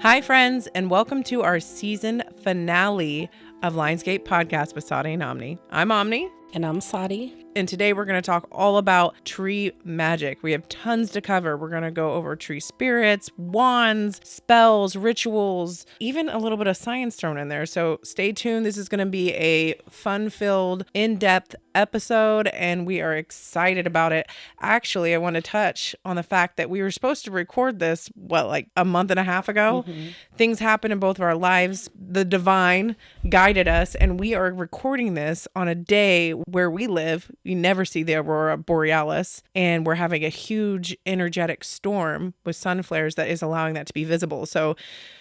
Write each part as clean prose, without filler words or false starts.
Hi, friends, and welcome to our season finale of Lionsgate Podcast with Sahdi and Omni. I'm Omni. And I'm Sahdi. And today we're going to talk all about tree magic. We have tons to cover. We're going to go over tree spirits, wands, spells, rituals, even a little bit of science thrown in there. So stay tuned. This is going to be a fun-filled, in-depth episode, and we are excited about it. Actually, I want to touch on the fact that we were supposed to record this, like a month and a half ago. Mm-hmm. Things happened in both of our lives. The divine guided us, and we are recording this on a day where we live. You never see the aurora borealis, and we're having a huge energetic storm with sun flares that is allowing that to be visible. So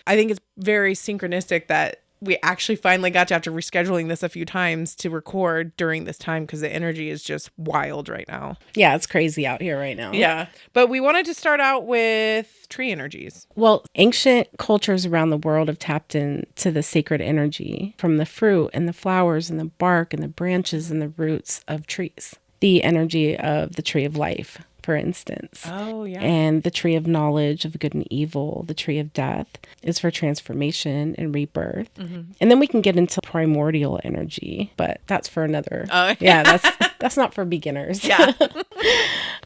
I think it's very synchronistic that we actually finally got to, after rescheduling this a few times, to record during this time because the energy is just wild right now. Yeah, it's crazy out here right now. Yeah. But we wanted to start out with tree energies. Well, ancient cultures around the world have tapped into the sacred energy from the fruit and the flowers and the bark and the branches and the roots of trees. The energy of the tree of life, for instance. Oh, yeah. And the tree of knowledge of good and evil, the tree of death, is for transformation and rebirth. Mm-hmm. And then we can get into primordial energy, but that's for another. Oh. Yeah, that's not for beginners. Yeah.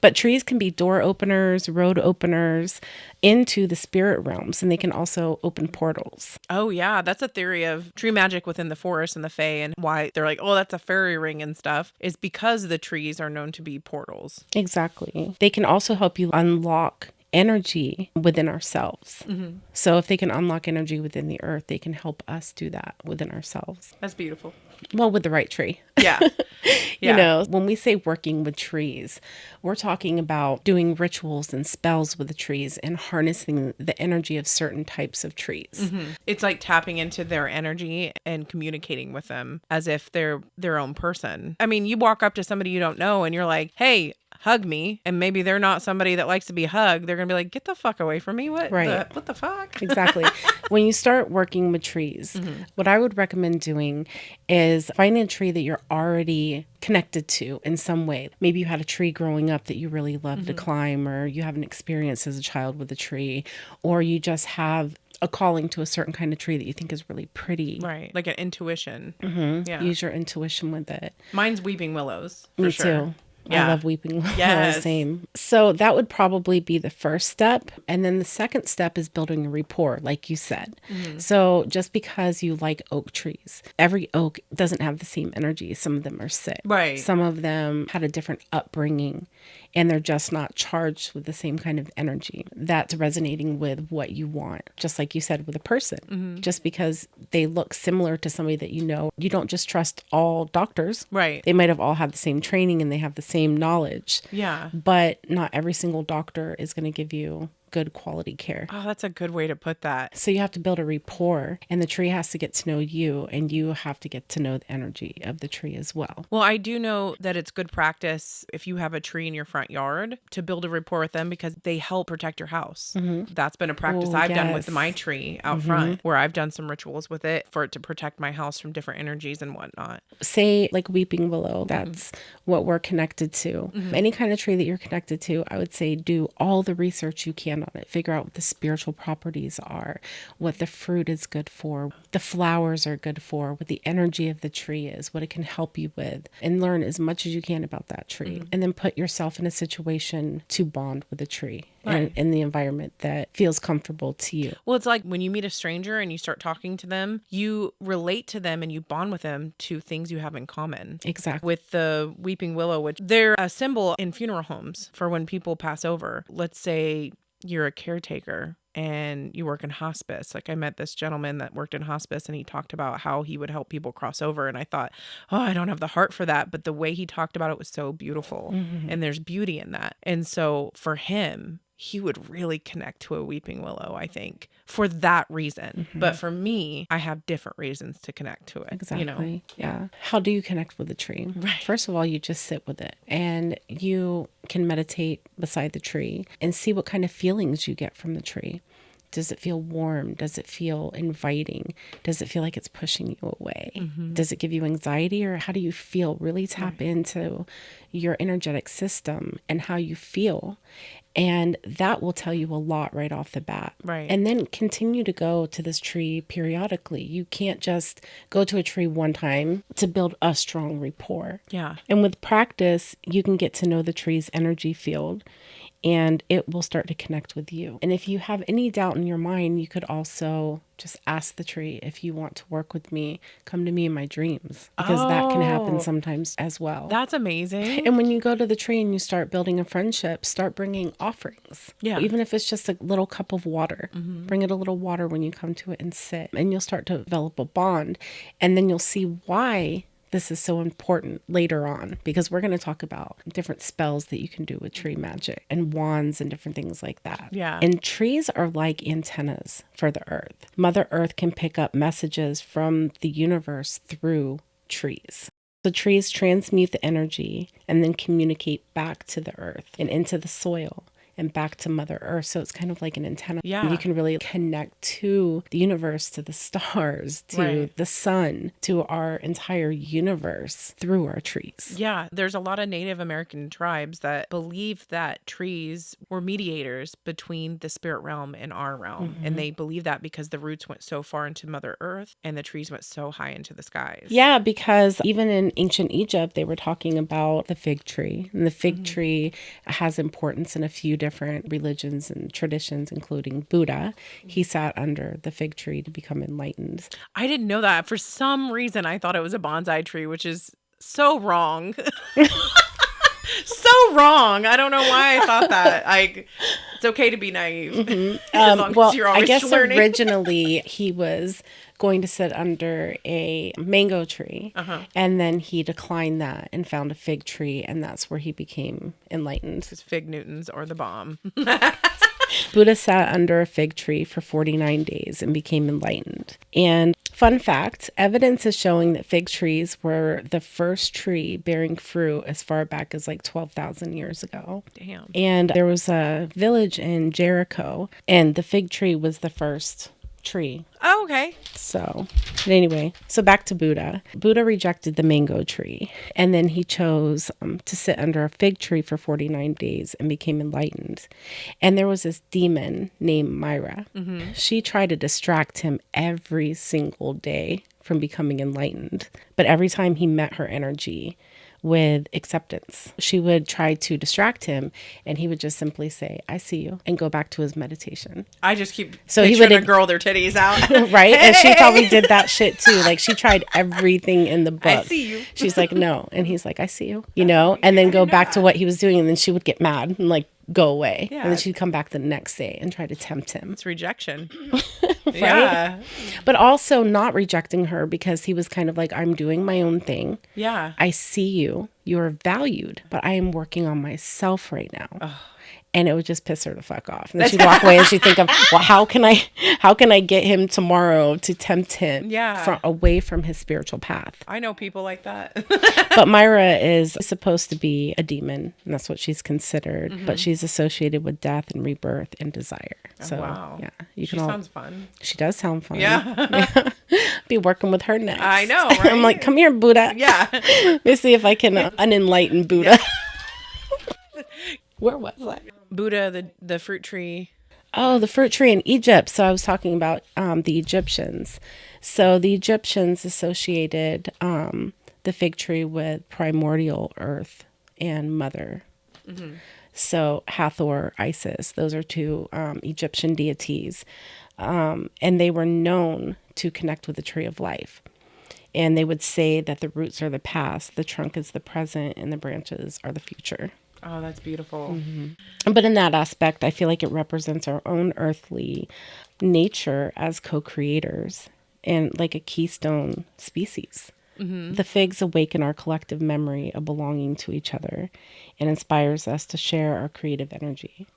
But trees can be door openers, road openers into the spirit realms, and they can also open portals. Oh, yeah. That's a theory of tree magic within the forest and the fae, and why they're like, oh, that's a fairy ring and stuff, is because the trees are known to be portals. Exactly. They can also help you unlock energy within ourselves. Mm-hmm. So if they can unlock energy within the earth, they can help us do that within ourselves. That's beautiful. Well, with the right tree. Yeah. You know, when we say working with trees, we're talking about doing rituals and spells with the trees and harnessing the energy of certain types of trees. Mm-hmm. It's like tapping into their energy and communicating with them as if they're their own person. I mean, you walk up to somebody you don't know and you're like, hey, hug me. And maybe they're not somebody that likes to be hugged. They're going to be like, get the fuck away from me. What the fuck? Exactly. When you start working with trees, mm-hmm. what I would recommend doing is finding a tree that you're already connected to in some way. Maybe you had a tree growing up that you really loved mm-hmm. to climb, or you have an experience as a child with a tree, or you just have a calling to a certain kind of tree that you think is really pretty. Right. Like an intuition. Mm-hmm. Yeah. Use your intuition with it. Mine's weeping willows. For Me sure. too. Yeah. I love weeping willows. Yes. Same. So that would probably be the first step. And then the second step is building a rapport, like you said. Mm-hmm. So just because you like oak trees, every oak doesn't have the same energy. Some of them are sick. Right. Some of them had a different upbringing, and they're just not charged with the same kind of energy that's resonating with what you want. Just like you said with a person. Mm-hmm. Just because they look similar to somebody that you know, you don't just trust all doctors. Right. They might have all had the same training and they have the same knowledge. Yeah. But not every single doctor is going to give you good quality care. Oh, that's a good way to put that. So you have to build a rapport, and the tree has to get to know you, and you have to get to know the energy of the tree as well. Well, I do know that it's good practice if you have a tree in your front yard to build a rapport with them, because they help protect your house. Mm-hmm. That's been a practice I've done with my tree out mm-hmm. front, where I've done some rituals with it for it to protect my house from different energies and whatnot. Say like weeping willow, that's mm-hmm. what we're connected to. Mm-hmm. Any kind of tree that you're connected to, I would say do all the research you can on it. Figure out what the spiritual properties are, what the fruit is good for, the flowers are good for, what the energy of the tree is, what it can help you with, and learn as much as you can about that tree. Mm-hmm. And then put yourself in a situation to bond with the tree. Right. And in the environment that feels comfortable to you. Well, it's like when you meet a stranger and you start talking to them, you relate to them and you bond with them to things you have in common. Exactly. With the weeping willow, which they're a symbol in funeral homes for when people pass over. Let's say you're a caretaker and you work in hospice. Like I met this gentleman that worked in hospice, and he talked about how he would help people cross over. And I thought, oh, I don't have the heart for that. But the way he talked about it was so beautiful. Mm-hmm. And there's beauty in that. And so for him, he would really connect to a weeping willow, I think, for that reason. Mm-hmm. But for me, I have different reasons to connect to it. Exactly. You know? Yeah. How do you connect with the tree? Right. First of all, you just sit with it, and you can meditate beside the tree and see what kind of feelings you get from the tree. Does it feel warm? Does it feel inviting? Does it feel like it's pushing you away? Does it give you anxiety, or how do you feel? Really tap into your energetic system and how you feel. And that will tell you a lot right off the bat. Right. And then continue to go to this tree periodically. You can't just go to a tree one time to build a strong rapport. Yeah. And with practice, you can get to know the tree's energy field, and it will start to connect with you. And if you have any doubt in your mind, you could also just ask the tree, if you want to work with me, come to me in my dreams, because that can happen sometimes as well. That's amazing. And when you go to the tree and you start building a friendship, start bringing offerings. Yeah. Even if it's just a little cup of water, bring it a little water when you come to it and sit, and you'll start to develop a bond. And then you'll see why this is so important later on, because we're going to talk about different spells that you can do with tree magic and wands and different things like that. Yeah. And trees are like antennas for the earth. Mother Earth can pick up messages from the universe through trees. So trees transmute the energy and then communicate back to the earth and into the soil and back to Mother Earth. So it's kind of like an antenna. Yeah. You can really connect to the universe, to the stars, to the sun, to our entire universe through our trees. Yeah, there's a lot of Native American tribes that believe that trees were mediators between the spirit realm and our realm. And they believe that because the roots went so far into Mother Earth and the trees went so high into the skies. Yeah, because even in ancient Egypt, they were talking about the fig tree. And the fig tree has importance in a few different religions and traditions, including Buddha. He sat under the fig tree to become enlightened. I didn't know that. For some reason, I thought it was a bonsai tree, which is so wrong. So wrong. I don't know why I thought that. It's okay to be naive. As long as you're always I guess learning. originally he was going to sit under a mango tree, and then he declined that and found a fig tree, and that's where he became enlightened. Because fig Newtons or the bomb. Buddha sat under a fig tree for 49 days and became enlightened. And fun fact, evidence is showing that fig trees were the first tree bearing fruit as far back as like 12,000 years ago. Damn. And there was a village in Jericho, and the fig tree was the first tree. Oh, okay. So, but anyway, so back to Buddha. Buddha rejected the mango tree, and then he chose to sit under a fig tree for 49 days and became enlightened. And there was this demon named Myra. She tried to distract him every single day from becoming enlightened. But every time he met her energy with acceptance, she would try to distract him, and he would just simply say, I see you, and go back to his meditation. I just keep So he picturing would- a girl with their titties out. Right? And she probably did that shit too. Like, she tried everything in the book. I see you. She's like, no. And he's like, I see you, you know, and then go back to what he was doing. And then she would get mad and like go away. Yeah. And then she'd come back the next day and try to tempt him. It's rejection. Yeah. But also not rejecting her, because he was kind of like, I'm doing my own thing. Yeah. I see you. You're valued, but I am working on myself right now. And it would just piss her the fuck off. And then she'd walk away and she'd think of, well, how can I get him tomorrow to tempt him away from his spiritual path? I know people like that. But Myra is supposed to be a demon, and that's what she's considered. But she's associated with death and rebirth and desire. So, wow. yeah, She sounds fun. She does sound fun. Yeah. Be working with her next. I know, right? I'm like, come here, Buddha. Yeah. Let me see if I can unenlighten Buddha. Where was I? Buddha, the fruit tree. Oh, the fruit tree in Egypt. So I was talking about the Egyptians. So the Egyptians associated the fig tree with primordial earth and mother. So Hathor, Isis, those are two Egyptian deities. And they were known to connect with the tree of life. And they would say that the roots are the past, the trunk is the present, and the branches are the future. Oh, that's beautiful. But in that aspect, I feel like it represents our own earthly nature as co-creators and like a keystone species. The figs awaken our collective memory of belonging to each other and inspires us to share our creative energy.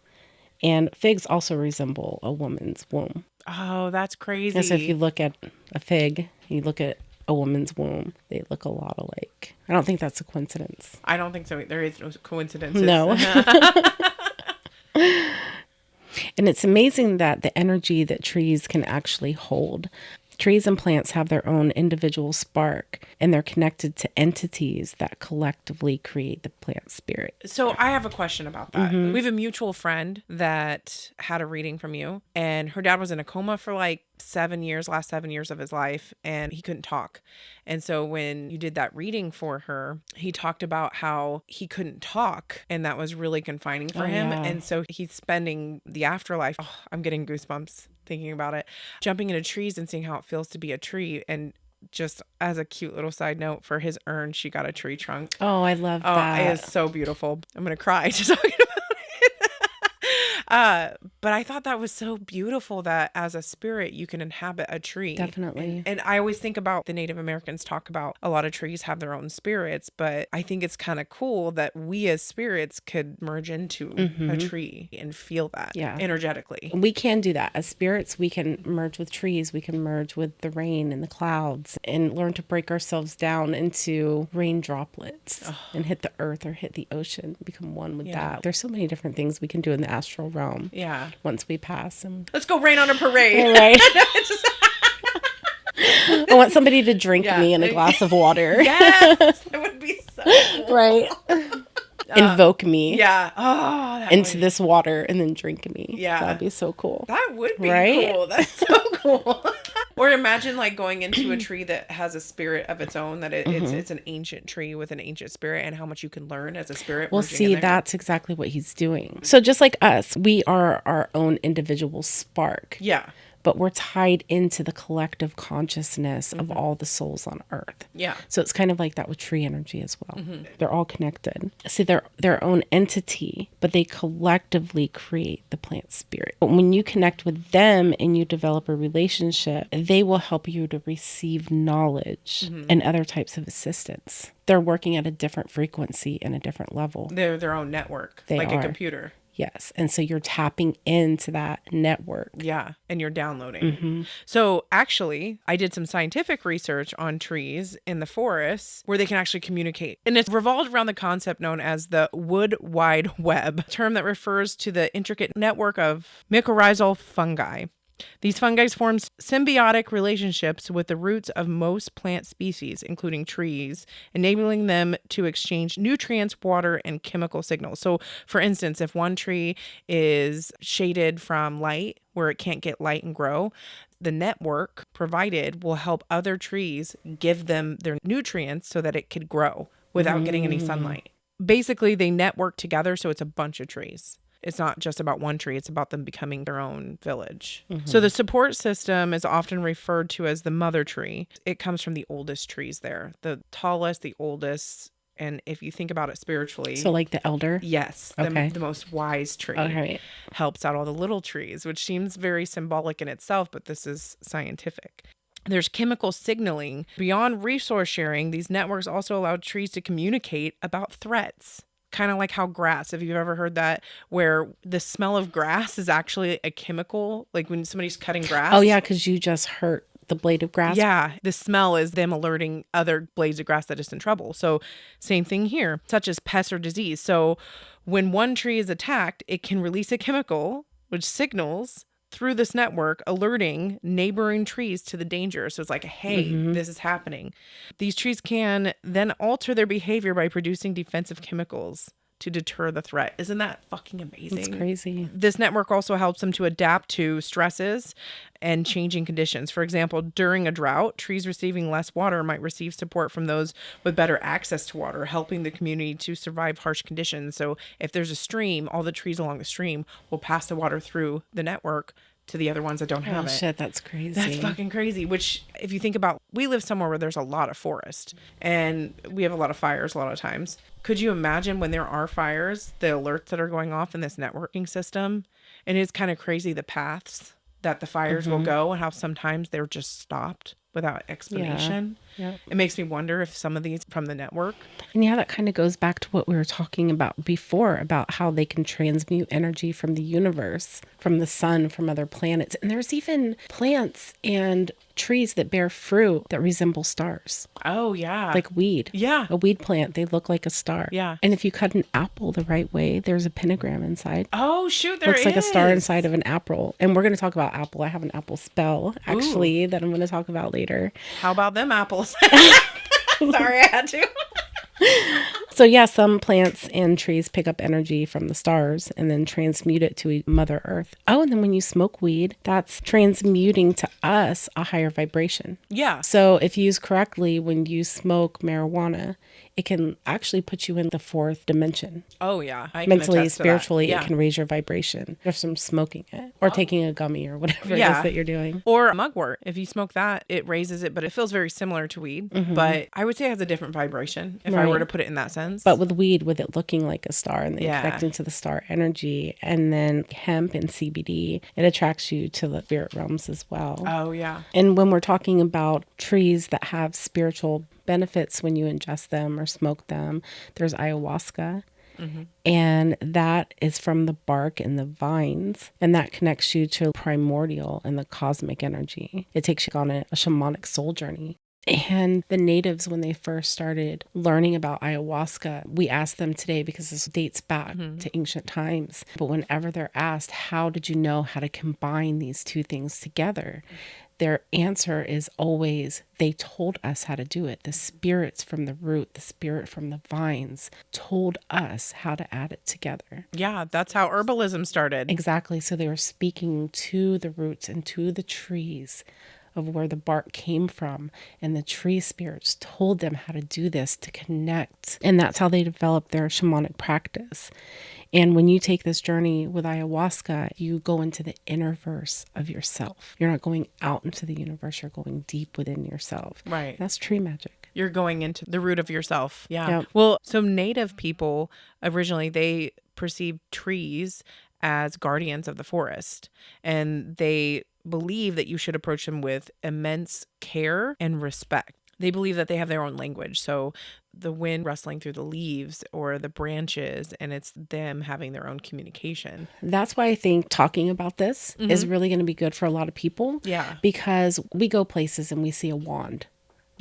And figs also resemble a woman's womb. Oh, that's crazy. And so if you look at a fig, you look at a woman's womb, they look a lot alike. I don't think that's a coincidence. I don't think so. There is no coincidences. No. And it's amazing that the energy that trees can actually hold. Trees and plants have their own individual spark, and they're connected to entities that collectively create the plant spirit. So I have a question about that. We have a mutual friend that had a reading from you, and her dad was in a coma for like 7 years, last 7 years of his life, and he couldn't talk. And so when you did that reading for her, he talked about how he couldn't talk, and that was really confining for him. Yeah. And so he's spending the afterlife. Oh, I'm getting goosebumps thinking about it, jumping into trees and seeing how it feels to be a tree. And just as a cute little side note, for his urn, she got a tree trunk. Oh, I love Oh, that. it is so beautiful. I'm going to cry just talking about it. But I thought that was so beautiful that as a spirit, you can inhabit a tree. Definitely. And I always think about the Native Americans talk about a lot of trees have their own spirits, but I think it's kind of cool that we as spirits could merge into a tree and feel that energetically. We can do that. As spirits, we can merge with trees. We can merge with the rain and the clouds and learn to break ourselves down into rain droplets and hit the earth or hit the ocean, become one with that. There's so many different things we can do in the astral realm. Yeah. Once we pass. And let's go rain on a parade. all right. I want somebody to drink me in a glass of water. Yes. That would be so cool. Right. Invoke me. Yeah. Oh, into this water and then drink me. Yeah. That'd be so cool. That would be right? cool. That's so cool. Or imagine like going into a tree that has a spirit of its own, that it's an ancient tree with an ancient spirit, and how much you can learn as a spirit. Well, see, that's exactly what he's doing. So just like us, we are our own individual spark. Yeah. But we're tied into the collective consciousness of all the souls on earth. Yeah. So it's kind of like that with tree energy as well. They're all connected. See, they're their own entity, but they collectively create the plant spirit. But when you connect with them and you develop a relationship, they will help you to receive knowledge and other types of assistance. They're working at a different frequency and a different level. They're their own network, like a computer. Yes. And so you're tapping into that network. Yeah. And you're downloading. So actually, I did some scientific research on trees in the forests where they can actually communicate. And it's revolved around the concept known as the wood wide web, a term that refers to the intricate network of mycorrhizal fungi. These fungi form symbiotic relationships with the roots of most plant species, including trees, enabling them to exchange nutrients, water, and chemical signals. So, for instance, if one tree is shaded from light, where it can't get light and grow, the network provided will help other trees give them their nutrients so that it could grow without getting any sunlight. Basically, they network together, so it's a bunch of trees. It's not just about one tree, it's about them becoming their own village. So the support system is often referred to as the mother tree. It comes from the oldest trees there, the tallest, the oldest. And if you think about it spiritually. So like the elder? Yes. Okay. The most wise tree right. helps out all the little trees, which seems very symbolic in itself, but this is scientific. There's chemical signaling. Beyond resource sharing, these networks also allow trees to communicate about threats. Kind of like how grass, if you've ever heard that, where the smell of grass is actually a chemical, like when somebody's cutting grass. Oh, yeah, because you just hurt the blade of grass. Yeah, the smell is them alerting other blades of grass that is in trouble. So same thing here, such as pests or disease. So when one tree is attacked, it can release a chemical which signals through this network, alerting neighboring trees to the danger. So it's like, hey, this is happening. These trees can then alter their behavior by producing defensive chemicals to deter the threat. Isn't that fucking amazing? It's crazy. This network also helps them to adapt to stresses and changing conditions. For example, during a drought, trees receiving less water might receive support from those with better access to water, helping the community to survive harsh conditions. So if there's a stream, all the trees along the stream will pass the water through the network to the other ones that don't have it. Shit, that's crazy. That's fucking crazy. Which, if you think about, we live somewhere where there's a lot of forest and we have a lot of fires a lot of times. Could you imagine when there are fires, the alerts that are going off in this networking system? And it's kind of crazy the paths that the fires will go and how sometimes they're just stopped without explanation. Yep. It makes me wonder if some of these from the network. And yeah, that kind of goes back to what we were talking about before about how they can transmute energy from the universe, from the sun, from other planets. And there's even plants and trees that bear fruit that resemble stars. Oh, yeah. Like weed. Yeah. A weed plant, they look like a star. Yeah. And if you cut an apple the right way, there's a pentagram inside. Oh, shoot, there Looks is. like a star inside of an apple. And we're going to talk about apple. I have an apple spell, actually, that I'm going to talk about later. How about them apples? Sorry, I had to. So yeah, some plants and trees pick up energy from the stars and then transmute it to Mother Earth. Oh, and then when you smoke weed, that's transmuting to us a higher vibration. Yeah. So if used correctly, when you smoke marijuana, it can actually put you in the fourth dimension. Oh, yeah. I can Mentally, attest to that. spiritually, Yeah. it can raise your vibration just from smoking it or taking a gummy or whatever it Yeah. is that you're doing. Or mugwort. If you smoke that, it raises it, but it feels very similar to weed. But I would say it has a different vibration if I were Right. to put it in that sense. But with weed, with it looking like a star and then Yeah. connecting to the star energy, and then hemp and CBD, it attracts you to the spirit realms as well. Oh, yeah. And when we're talking about trees that have spiritual benefits when you ingest them or smoke them, there's ayahuasca. And that is from the bark and the vines. And that connects you to primordial and the cosmic energy. It takes you on a shamanic soul journey. And the natives, when they first started learning about ayahuasca, we asked them today because this dates back to ancient times. But whenever they're asked, how did you know how to combine these two things together? Their answer is always, they told us how to do it. The spirits from the root, the spirit from the vines told us how to add it together. Yeah, that's how herbalism started. Exactly. So they were speaking to the roots and to the trees of where the bark came from. And the tree spirits told them how to do this to connect. And that's how they developed their shamanic practice. And when you take this journey with ayahuasca, you go into the inner verse of yourself. You're not going out into the universe. You're going deep within yourself. Right. That's tree magic. You're going into the root of yourself. Yeah. Yep. Well, so native people originally, they perceived trees as guardians of the forest, and they believe that you should approach them with immense care and respect. They believe that they have their own language. So the wind rustling through the leaves or the branches, and it's them having their own communication. That's why I think talking about this is really going to be good for a lot of people. Yeah. Because we go places and we see a wand.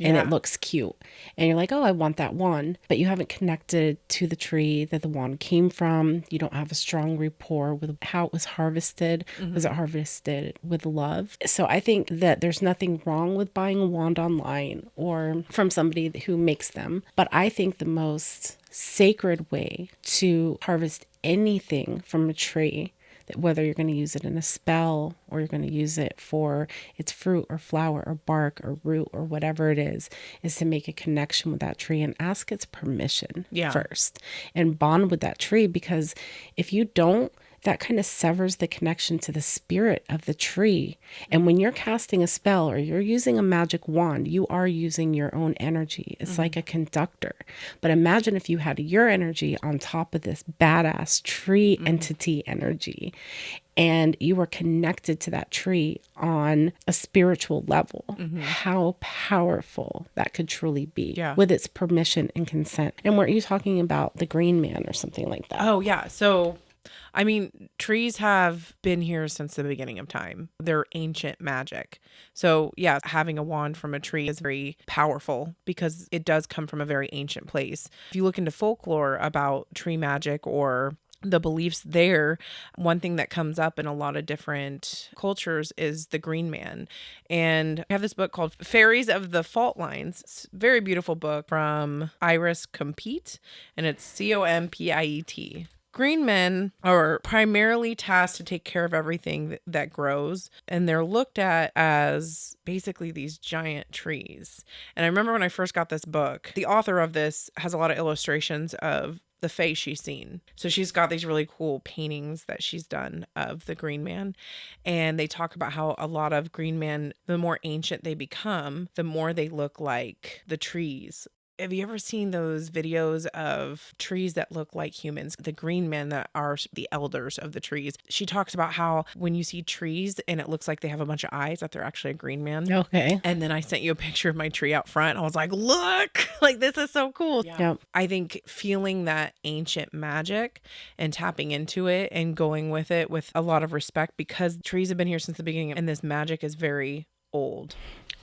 And Yeah. it looks cute. And you're like, oh, I want that wand. But you haven't connected to the tree that the wand came from. You don't have a strong rapport with how it was harvested. Was it harvested with love? So I think that there's nothing wrong with buying a wand online or from somebody who makes them. But I think the most sacred way to harvest anything from a tree, that whether you're going to use it in a spell or you're going to use it for its fruit or flower or bark or root or whatever it is to make a connection with that tree and ask its permission first and bond with that tree. Because if you don't, that kind of severs the connection to the spirit of the tree. And when you're casting a spell or you're using a magic wand, you are using your own energy. It's like a conductor. But imagine if you had your energy on top of this badass tree entity energy, and you were connected to that tree on a spiritual level. How powerful that could truly be with its permission and consent. And weren't you talking about the green man or something like that? Oh, yeah. So I mean, trees have been here since the beginning of time. They're ancient magic. So yeah, having a wand from a tree is very powerful because it does come from a very ancient place. If you look into folklore about tree magic or the beliefs there, one thing that comes up in a lot of different cultures is the green man. And I have this book called Fairies of the Fault Lines. It's a very beautiful book from Iris Compete, and it's Compiet. Green men are primarily tasked to take care of everything that grows, and they're looked at as basically these giant trees. And I remember when I first got this book, the author of this has a lot of illustrations of the fae she's seen. So she's got these really cool paintings that she's done of the green man. And they talk about how a lot of green men, the more ancient they become, the more they look like the trees. Have you ever seen those videos of trees that look like humans? The green men that are the elders of the trees. She talks about how when you see trees and it looks like they have a bunch of eyes, that they're actually a green man. Okay. And then I sent you a picture of my tree out front. I was like, look, like this is so cool. Yeah. Yep. I think feeling that ancient magic and tapping into it and going with it with a lot of respect, because trees have been here since the beginning and this magic is very old.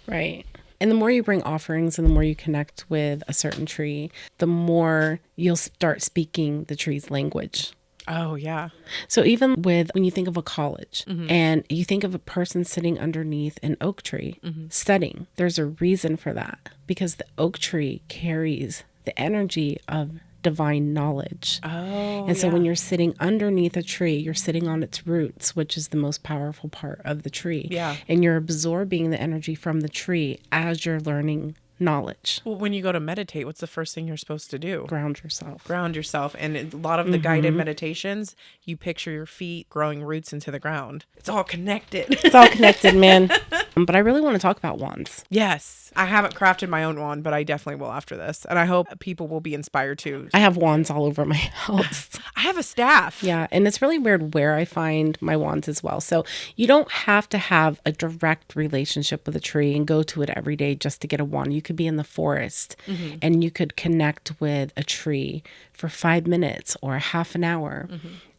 Right. And the more you bring offerings and the more you connect with a certain tree, the more you'll start speaking the tree's language. Oh, yeah. So even when you think of a college and you think of a person sitting underneath an oak tree studying, there's a reason for that, because the oak tree carries the energy of divine knowledge. Oh, and so when you're sitting underneath a tree, you're sitting on its roots, which is the most powerful part of the tree. Yeah. And you're absorbing the energy from the tree as you're learning knowledge. Well, when you go to meditate, what's the first thing you're supposed to do? Ground yourself. Ground yourself. And a lot of the guided meditations, you picture your feet growing roots into the ground. It's all connected. It's all connected, man. But I really want to talk about wands. Yes. I haven't crafted my own wand, but I definitely will after this. And I hope people will be inspired too. I have wands all over my house. I have a staff. Yeah. And it's really weird where I find my wands as well. So you don't have to have a direct relationship with a tree and go to it every day just to get a wand. You could be in the forest and you could connect with a tree for 5 minutes or a half an hour.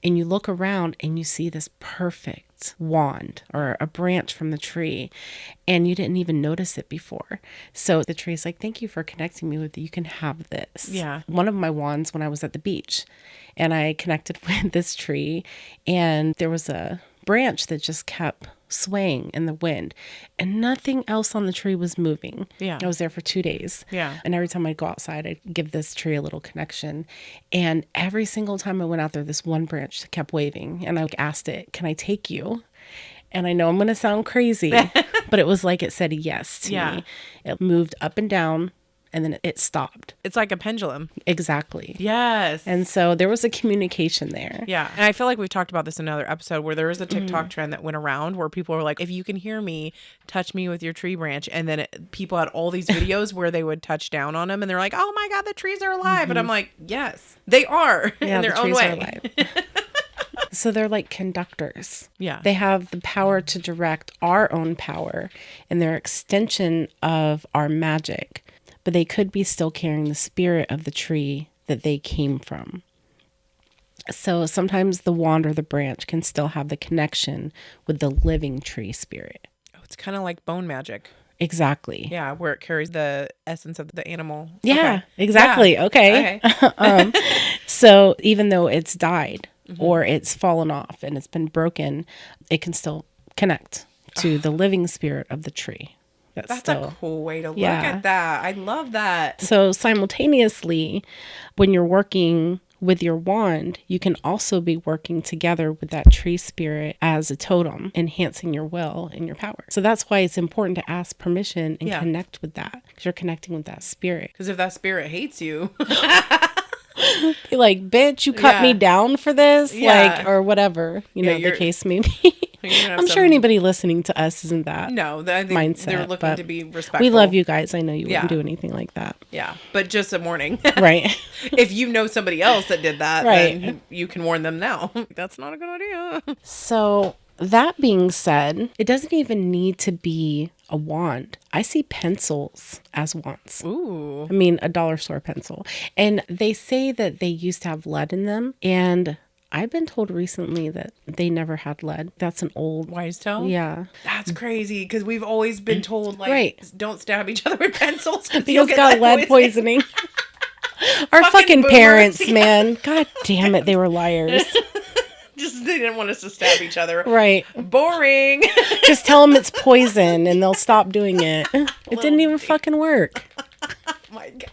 And you look around and you see this perfect wand or a branch from the tree and you didn't even notice it before. So the tree's like, thank you for connecting me with it. You can have this. Yeah. One of my wands when I was at the beach and I connected with this tree and there was a branch that just kept swaying in the wind and nothing else on the tree was moving. Yeah. I was there for 2 days. Yeah. And every time I'd go outside, I'd give this tree a little connection. And every single time I went out there, this one branch kept waving. And I asked it, can I take you? And I know I'm going to sound crazy, but it was like it said yes to me. It moved up and down. And then it stopped. It's like a pendulum. Exactly. Yes. And so there was a communication there. Yeah. And I feel like we've talked about this in another episode where there was a TikTok trend that went around where people were like, if you can hear me, touch me with your tree branch. And then people had all these videos where they would touch down on them and they're like, oh my God, the trees are alive. And I'm like, yes, they are in their own way. So they're like conductors. Yeah. They have the power to direct our own power and they're extension of our magic. But they could be still carrying the spirit of the tree that they came from. So sometimes the wand or the branch can still have the connection with the living tree spirit. Oh, it's kind of like bone magic. Exactly. Yeah, where it carries the essence of the animal. Yeah, okay. exactly. Yeah. Okay. So even though it's died or it's fallen off and it's been broken, it can still connect to the living spirit of the tree. That's a cool way to look at that. I love that. So simultaneously, when you're working with your wand, you can also be working together with that tree spirit as a totem, enhancing your will and your power. So that's why it's important to ask permission and connect with that, because you're connecting with that spirit. Because if that spirit hates you... Be like, bitch, you cut me down for this? Like, or whatever, the case may be. I'm sure anybody listening to us isn't that mindset. They're looking to be respectful. We love you guys. I know you wouldn't do anything like that. Yeah, but just a warning. Right. If you know somebody else that did that, then you can warn them now. That's not a good idea. So that being said, it doesn't even need to be a wand. I see pencils as wands. Ooh. I mean, a dollar store pencil. And they say that they used to have lead in them. And I've been told recently that they never had lead. That's an old wise tale. Yeah. That's crazy because we've always been told, like, don't stab each other with pencils. Because it's got lead poisoning. Our fucking parents, man. God damn it. They were liars. Just they didn't want us to stab each other. Right. Boring. Just tell them it's poison and they'll stop doing it. It didn't even fucking work. Oh my God.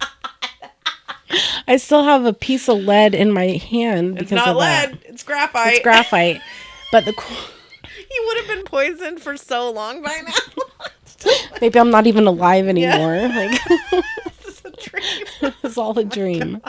I still have a piece of lead in my hand because it's not of lead. That. It's graphite. It's graphite. But you would have been poisoned for so long by now. Maybe I'm not even alive anymore. Yeah. Like this is a dream. It's all a dream.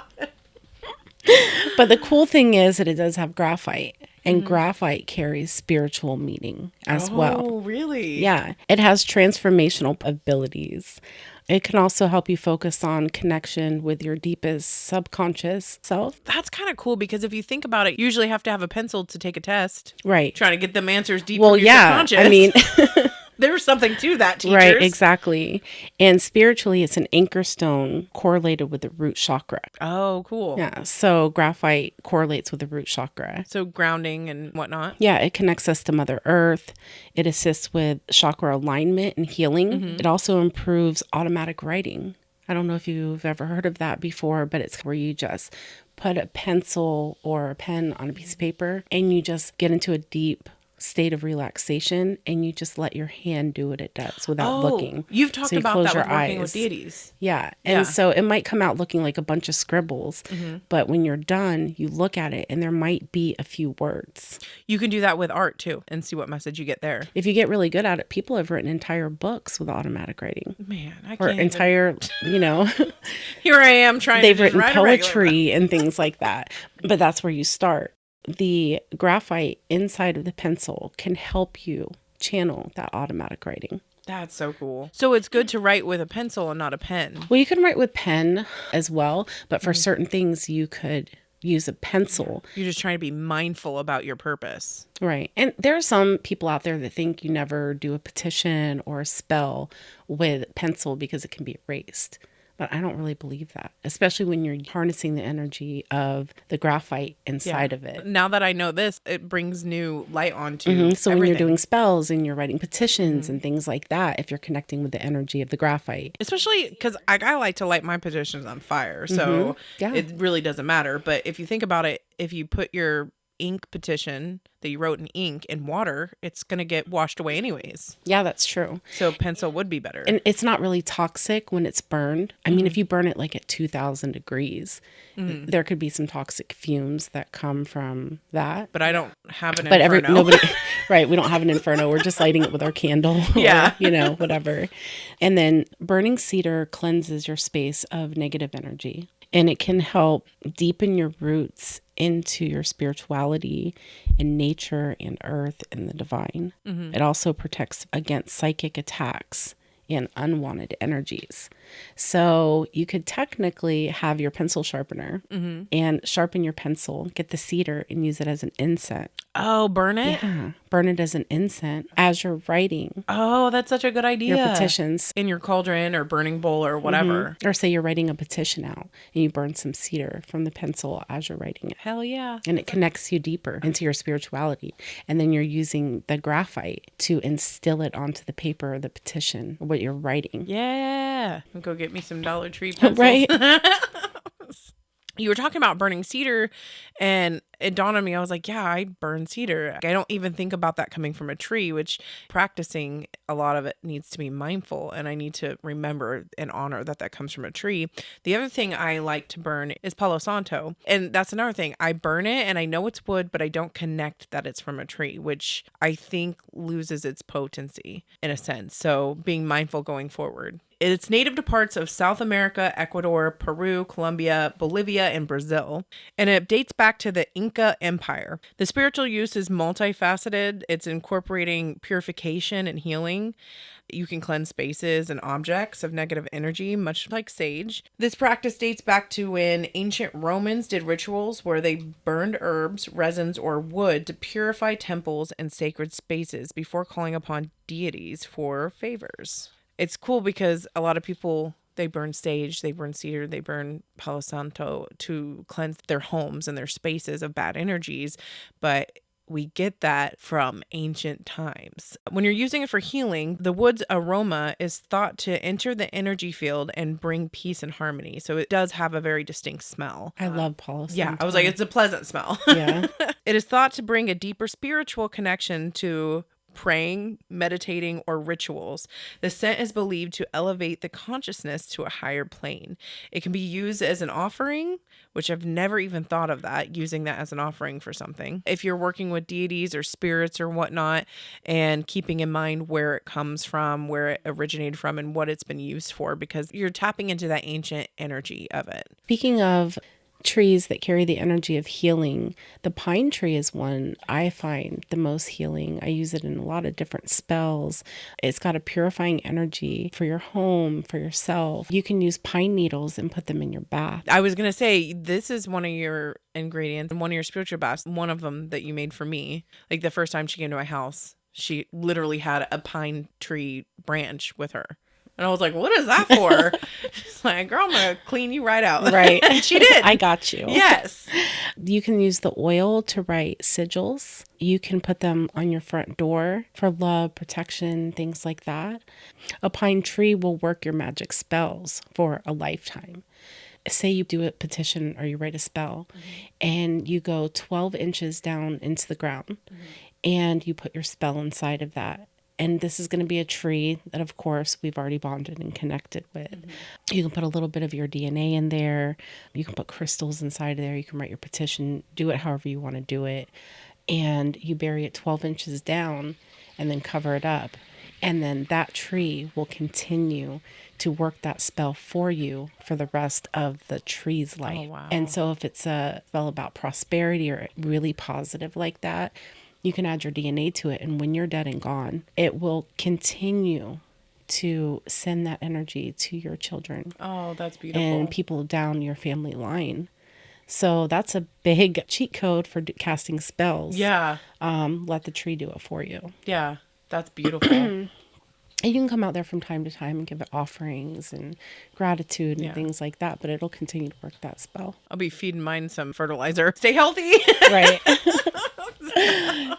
But the cool thing is that it does have graphite. And graphite carries spiritual meaning as well. Oh, really? Yeah. It has transformational abilities. It can also help you focus on connection with your deepest subconscious self. That's kind of cool because if you think about it, you usually have to have a pencil to take a test. Right. Trying to get them answers deep Well, from your yeah. subconscious. I mean, there's something to that, teachers. right, exactly. And spiritually, it's an anchor stone correlated with the root chakra. Oh, cool. Yeah. So graphite correlates with the root chakra. So grounding and whatnot. Yeah, it connects us to Mother Earth. It assists with chakra alignment and healing. It also improves automatic writing. I don't know if you've ever heard of that before, but it's where you just put a pencil or a pen on a piece of paper and you just get into a deep state of relaxation and you just let your hand do what it does without looking. You've talked So you about close that your with working eyes. with deities. Yeah. Yeah. And so it might come out looking like a bunch of scribbles, but when you're done, you look at it and there might be a few words. You can do that with art too and see what message you get there. If you get really good at it, people have written entire books with automatic writing. Man, I Or can't entire, you know, Here I am trying they've to just written write a regular poetry and things like that. But that's where you start. The graphite inside of the pencil can help you channel that automatic writing. That's so cool. So it's good to write with a pencil and not a pen. Well, you can write with pen as well, but for certain things you could use a pencil. You're just trying to be mindful about your purpose. Right. And there are some people out there that think you never do a petition or a spell with pencil because it can be erased. But I don't really believe that, especially when you're harnessing the energy of the graphite inside of it. Now that I know this, it brings new light onto So when everything. you're doing spells and you're writing petitions and things like that, if you're connecting with the energy of the graphite. Especially because I like to light my petitions on fire. So Yeah. it really doesn't matter. But if you think about it, if you put your ink petition that you wrote in ink in water, it's going to get washed away anyways. Yeah, that's true. So pencil would be better. And it's not really toxic when it's burned. I mean, if you burn it like at 2,000 degrees, there could be some toxic fumes that come from that. But I don't have an But inferno. nobody, right? We don't have an inferno. We're just lighting it with our candle, Yeah. or, you know, whatever. And then burning cedar cleanses your space of negative energy, and it can help deepen your roots into your spirituality and nature and earth and the divine. It also protects against psychic attacks and unwanted energies. So you could technically have your pencil sharpener and sharpen your pencil, get the cedar and use it as an incense. Oh, burn it? Yeah, burn it as an incense as you're writing Oh, that's such a good idea. your petitions. In your cauldron or burning bowl or whatever. Or say you're writing a petition out and you burn some cedar from the pencil as you're writing it. Hell yeah. And it connects you deeper into your spirituality. And then you're using the graphite to instill it onto the paper of the petition, what you're writing. Yeah. I'll go get me some Dollar Tree pencils. Right? You were talking about burning cedar, and it dawned on me, I was like, yeah, I burn cedar. I don't even think about that coming from a tree, which practicing a lot of it needs to be mindful, and I need to remember and honor that that comes from a tree. The other thing I like to burn is Palo Santo, and that's another thing. I burn it, and I know it's wood, but I don't connect that it's from a tree, which I think loses its potency in a sense. So being mindful going forward. It's native to parts of South America, Ecuador, Peru, Colombia, Bolivia, and Brazil. And it dates back to the Inca Empire. The spiritual use is multifaceted. It's incorporating purification and healing. You can cleanse spaces and objects of negative energy, much like sage. This practice dates back to when ancient Romans did rituals where they burned herbs, resins, or wood to purify temples and sacred spaces before calling upon deities for favors. It's cool because a lot of people, they burn sage, they burn cedar, they burn Palo Santo to cleanse their homes and their spaces of bad energies. But we get that from ancient times. When you're using it for healing, the wood's aroma is thought to enter the energy field and bring peace and harmony. So it does have a very distinct smell. I love Palo Santo. Yeah, I was like, it's a pleasant smell. Yeah. It is thought to bring a deeper spiritual connection to praying, meditating, or rituals. The scent is believed to elevate the consciousness to a higher plane. It can be used as an offering, which I've never even thought of that, using that as an offering for something. If you're working with deities or spirits or whatnot, and keeping in mind where it comes from, where it originated from, and what it's been used for, because you're tapping into that ancient energy of it. Speaking of trees that carry the energy of healing. The pine tree is one I find the most healing. I use it in a lot of different spells. It's got a purifying energy for your home, for yourself. You can use pine needles and put them in your bath. I was going to say, this is one of your ingredients and one of your spiritual baths. One of them that you made for me. Like the first time she came to my house, she literally had a pine tree branch with her. And I was like, what is that for? She's like, girl, I'm going to clean you right out. Right. And she did. I got you. Yes. You can use the oil to write sigils. You can put them on your front door for love, protection, things like that. A pine tree will work your magic spells for a lifetime. Say you do a petition or you write a spell and you go 12 inches down into the ground and you put your spell inside of that. And this is going to be a tree that, of course, we've already bonded and connected with. You can put a little bit of your DNA in there. You can put crystals inside of there. You can write your petition, do it however you want to do it. And you bury it 12 inches down and then cover it up. And then that tree will continue to work that spell for you for the rest of the tree's life. Oh, wow. And so if it's a spell about prosperity or really positive like that, you can add your DNA to it. And when you're dead and gone, it will continue to send that energy to your children. Oh, that's beautiful. And people down your family line. So that's a big cheat code for casting spells. Yeah. Let the tree do it for you. Yeah. That's beautiful. And you can come out there from time to time and give it offerings and gratitude and Yeah. things like that, but it'll continue to work that spell. I'll be feeding mine some fertilizer. Stay healthy. Right.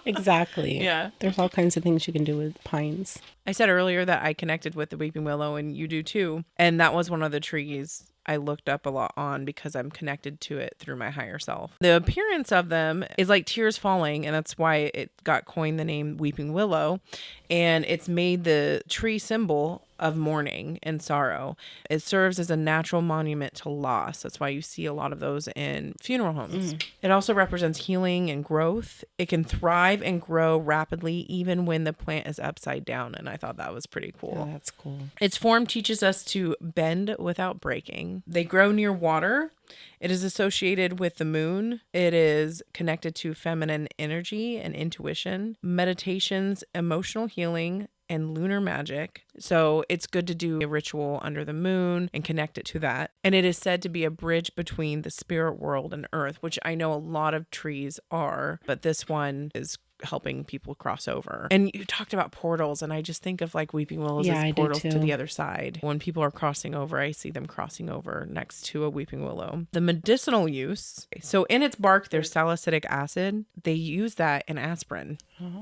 Exactly. Yeah. There's all kinds of things you can do with pines. I said earlier that I connected with the weeping willow, and you do too. And that was one of the trees I looked up a lot on because I'm connected to it through my higher self. The appearance of them is like tears falling, and that's why it got coined the name weeping willow. And it's made the tree symbol of mourning and sorrow. It serves as a natural monument to loss. That's why you see a lot of those in funeral homes. It also represents healing and growth. It can thrive and grow rapidly even when the plant is upside down. And I thought that was pretty cool. Oh, that's cool. Its form teaches us to bend without breaking. They grow near water. It is associated with the moon. It is connected to feminine energy and intuition, meditations, emotional healing, and lunar magic. So it's good to do a ritual under the moon and connect it to that. And it is said to be a bridge between the spirit world and earth, which I know a lot of trees are, but this one is helping people cross over. And you talked about portals, and I just think of like weeping willows I as do portals to too. the other side. When people are crossing over, I see them crossing over next to a weeping willow. The medicinal use, so in its bark there's salicylic acid. They use that in aspirin.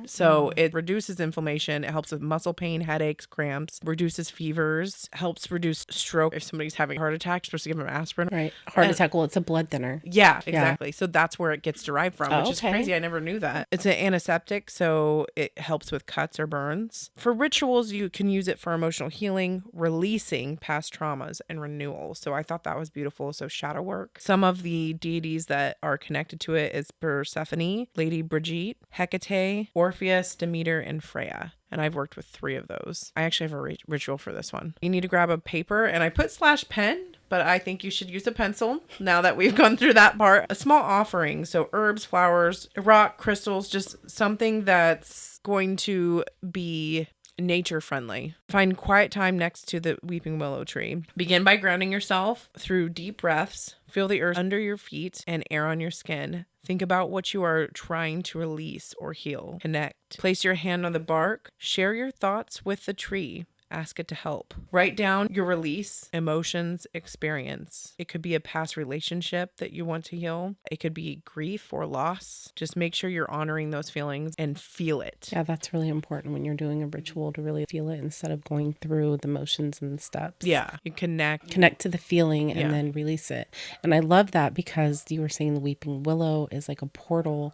So it reduces inflammation. It helps with muscle pain, headaches, cramps, reduces fevers, helps reduce stroke. If somebody's having a heart attack, you're supposed to give them aspirin. Right. Heart attack. Well, it's a blood thinner. Yeah, exactly. So that's where it gets derived from, which is okay. crazy. I never knew that. It's an antiseptic, so it helps with cuts or burns. For rituals, you can use it for emotional healing, releasing past traumas, and renewal. So I thought that was beautiful. So shadow work. Some of the deities that are connected to it is Persephone, Lady Brigitte, Hecate, Orpheus, Demeter, and Freya. And I've worked with 3 of those. I actually have a ritual for this one. You need to grab a paper, and I put /pen, but I think you should use a pencil now that we've gone through that part. A small offering, so herbs, flowers, rock, crystals, just something that's going to be nature friendly. Find quiet time next to the weeping willow tree. Begin by grounding yourself through deep breaths. Feel the earth under your feet and air on your skin. Think about what you are trying to release or heal. Connect. Place your hand on the bark. Share your thoughts with the tree. Ask it to help. Write down your release, emotions, experience. It could be a past relationship that you want to heal. It could be grief or loss. Just make sure you're honoring those feelings and feel it. Yeah, that's really important when you're doing a ritual to really feel it instead of going through the motions and steps. Yeah, you connect. Connect to the feeling and Yeah. then release it. And I love that because you were saying the weeping willow is like a portal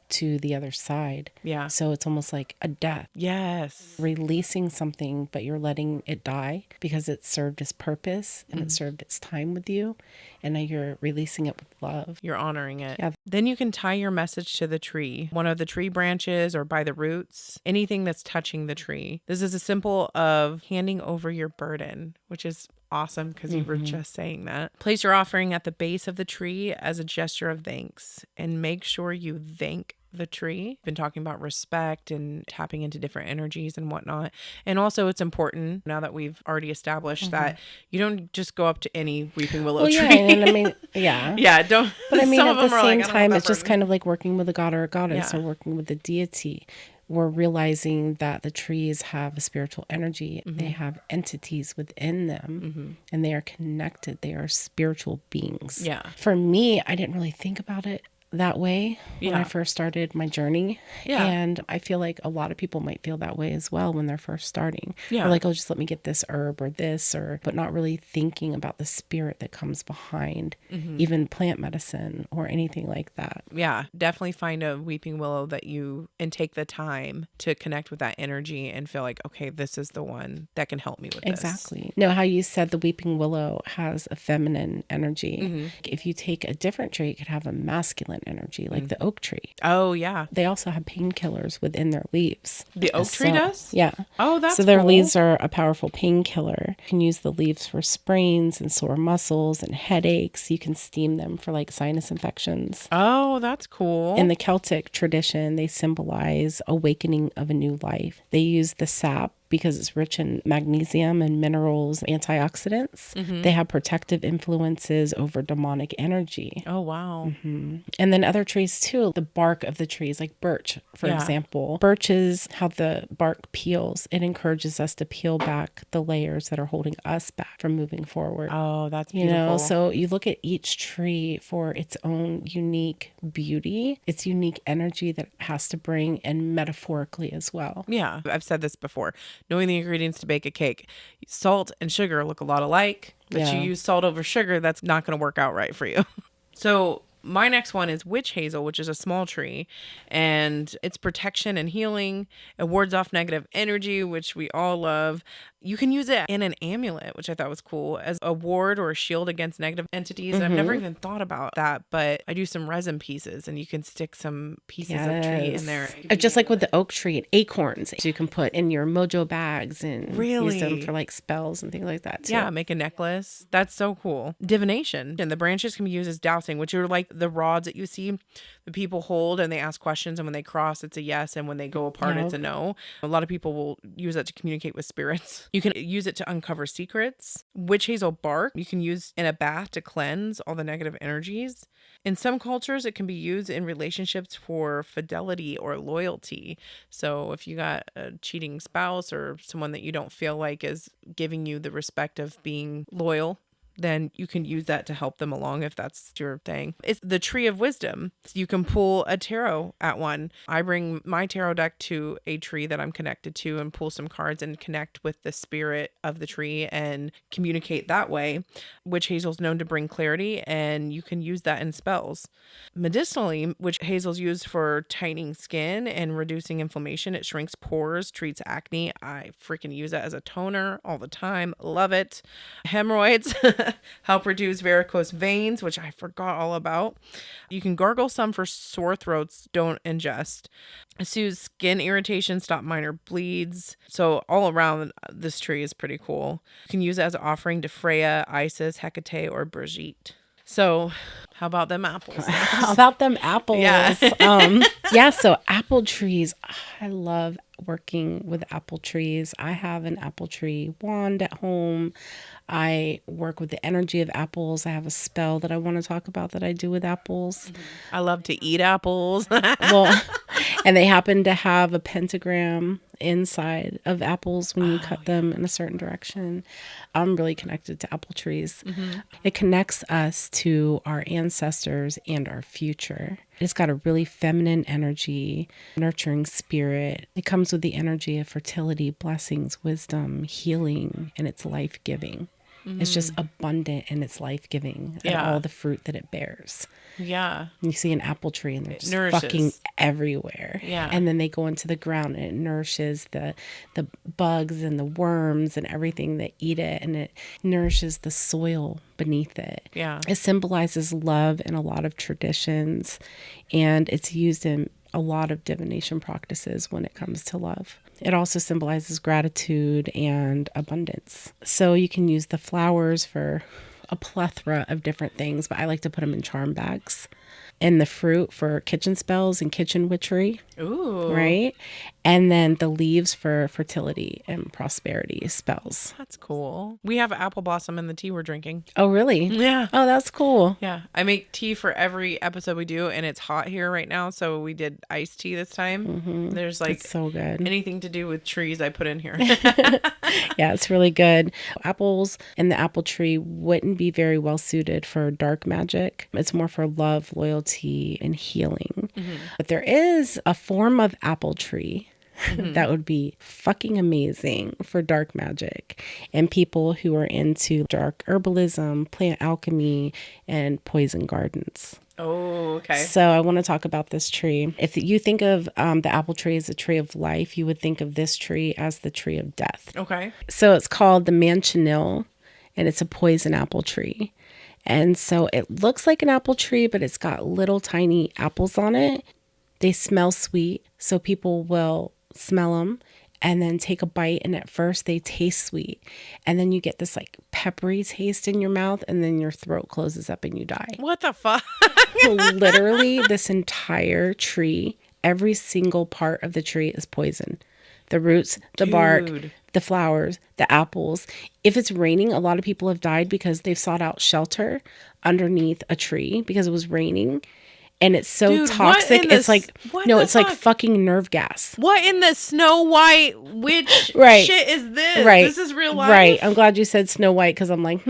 to the other side. Yeah. So it's almost like a death. Yes. Releasing something, but you're letting it die because it served its purpose and it served its time with you. And now you're releasing it with love. You're honoring it. Yeah. Then you can tie your message to the tree, one of the tree branches or by the roots, anything that's touching the tree. This is a symbol of handing over your burden, which is awesome because you were just saying that. Place your offering at the base of the tree as a gesture of thanks, and make sure you thank the tree. Been talking about respect and tapping into different energies and whatnot. And also it's important now that we've already established that you don't just go up to any weeping willow tree. And I mean, yeah. Don't. But I mean, some at of the them are same like, I don't time, want it's that just burden. kind of like working with a god or a goddess Yeah. or working with a deity. We're realizing that the trees have a spiritual energy. They have entities within them and they are connected. They are spiritual beings. Yeah. For me, I didn't really think about it that way when I Yeah. first started my journey. Yeah. And I feel like a lot of people might feel that way as well when they're first starting. Yeah. Or like, oh, just let me get this herb or this, but not really thinking about the spirit that comes behind even plant medicine or anything like that. Yeah, definitely find a weeping willow and take the time to connect with that energy and feel like, okay, this is the one that can help me with this. Exactly. No, how you said the weeping willow has a feminine energy. If you take a different tree, it could have a masculine energy, like the oak tree. Oh, yeah. They also have painkillers within their leaves. The oak tree does? Yeah. Oh, that's So their cool. leaves are a powerful painkiller. You can use the leaves for sprains and sore muscles and headaches. You can steam them for like sinus infections. Oh, that's cool. In the Celtic tradition, they symbolize awakening of a new life. They use the sap because it's rich in magnesium and minerals, antioxidants. They have protective influences over demonic energy. Oh, wow. And then other trees too, the bark of the trees, like birch, for Yeah. example. Birches, how the bark peels, it encourages us to peel back the layers that are holding us back from moving forward. Oh, that's You beautiful. know, so you look at each tree for its own unique beauty, its unique energy that it has to bring, and metaphorically as well. Yeah, I've said this before. Knowing the ingredients to bake a cake, salt and sugar look a lot alike, but Yeah. you use salt over sugar, that's not going to work out right for you. So my next one is witch hazel, which is a small tree, and it's protection and healing. It wards off negative energy, which we all love. You can use it in an amulet, which I thought was cool, as a ward or a shield against negative entities. And I've never even thought about that, but I do some resin pieces and you can stick some pieces of tree in there. Just like with the oak tree and acorns, you can put in your mojo bags and Really? use them for like spells and things like that too. Yeah, make a necklace. That's so cool. Divination. And the branches can be used as dowsing, which are like the rods that you see the people hold and they ask questions. And when they cross, it's a yes. And when they go apart, it's a no. A lot of people will use that to communicate with spirits. You can use it to uncover secrets. Witch hazel bark, you can use in a bath to cleanse all the negative energies. In some cultures, it can be used in relationships for fidelity or loyalty. So if you got a cheating spouse or someone that you don't feel like is giving you the respect of being loyal, then you can use that to help them along if that's your thing. It's the tree of wisdom. So you can pull a tarot at one. I bring my tarot deck to a tree that I'm connected to and pull some cards and connect with the spirit of the tree and communicate that way. Witch hazel is known to bring clarity, and you can use that in spells. Medicinally, witch hazel is used for tightening skin and reducing inflammation. It shrinks pores, treats acne. I freaking use it as a toner all the time. Love it. Hemorrhoids help reduce varicose veins, which I forgot all about. You can gargle some for sore throats. Don't ingest. It soothes skin irritation, stop minor bleeds. So all around, this tree is pretty cool. You can use it as an offering to Freya, Isis, Hecate, or Brigitte. So how about them apples? How about them apples? Yeah. So apple trees. I love working with apple trees. I have an apple tree wand at home. I work with the energy of apples. I have a spell that I want to talk about that I do with apples. I love to eat apples. Well, and they happen to have a pentagram inside of apples when you cut them in a certain direction. I'm really connected to apple trees. It connects us to our ancestors and our future. It's got a really feminine energy, nurturing spirit. It comes with the energy of fertility, blessings, wisdom, healing, and it's life-giving. It's just abundant and it's life-giving and all the fruit that it bears. Yeah. You see an apple tree and they're just nourishes. fucking everywhere. Yeah. And then they go into the ground and it nourishes the bugs and the worms and everything that eat it, and it nourishes the soil beneath it. Yeah. It symbolizes love in a lot of traditions, and it's used in a lot of divination practices when it comes to love. It also symbolizes gratitude and abundance. So you can use the flowers for a plethora of different things, but I like to put them in charm bags. And the fruit for kitchen spells and kitchen witchery. Ooh. Right? And then the leaves for fertility and prosperity spells. That's cool. We have apple blossom in the tea we're drinking. Oh, really? Yeah. Oh, that's cool. Yeah. I make tea for every episode we do, and it's hot here right now, so we did iced tea this time. There's like It's so good. anything to do with trees I put in here. Yeah, it's really good. Apples and the apple tree wouldn't be very well suited for dark magic. It's more for love, loyalty, and healing. But there is a form of apple tree that would be fucking amazing for dark magic and people who are into dark herbalism, plant alchemy, and poison gardens. Oh, okay. So I want to talk about this tree. If you think of the apple tree as a tree of life, you would think of this tree as the tree of death. Okay. So it's called the manchineel, and it's a poison apple tree. And so it looks like an apple tree, but it's got little tiny apples on it. They smell sweet, so people will smell them and then take a bite, and at first they taste sweet, and then you get this like peppery taste in your mouth, and then your throat closes up and you die. What the fuck? Literally, this entire tree, every single part of the tree is poison. The roots, the bark, Dude. the flowers, the apples. If it's raining, a lot of people have died because they've sought out shelter underneath a tree because it was raining. And it's so Dude, toxic. It's like, what no, the it's like fuck? fucking nerve gas. What in the Snow White witch Right. shit is this? Right. This is real life? Right. I'm glad you said Snow White because I'm like,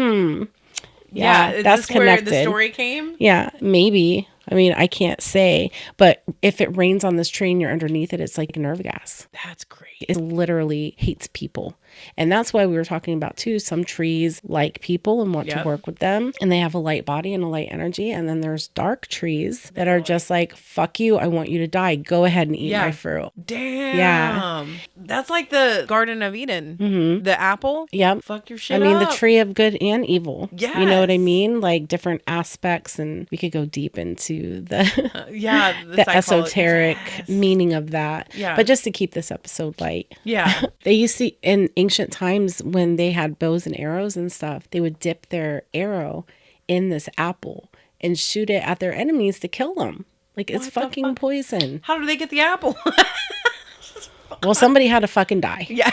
Yeah, is that's this where the connected. story came? Yeah, maybe. I mean, I can't say. But if it rains on this tree and you're underneath it, it's like nerve gas. That's great. It literally hates people. And that's why we were talking about, too, some trees like people and want to Yep. work with them. And they have a light body and a light energy. And then there's dark trees that are just like, fuck you. I want you to die. Go ahead and eat my fruit. Damn. Yeah. That's like the Garden of Eden. The apple. Yep. Fuck your shit I mean, up. the tree of good and evil. You know what I Yes. mean? Like different aspects. And we could go deep into the Yeah. the psychology. esoteric Yes. meaning of that. Yeah. But just to keep this episode light. Yeah. They used to, in ancient times when they had bows and arrows and stuff, they would dip their arrow in this apple and shoot it at their enemies to kill them. Like, it's What the fucking fuck? poison. How do they get the apple? Well, somebody had to fucking die. Yeah.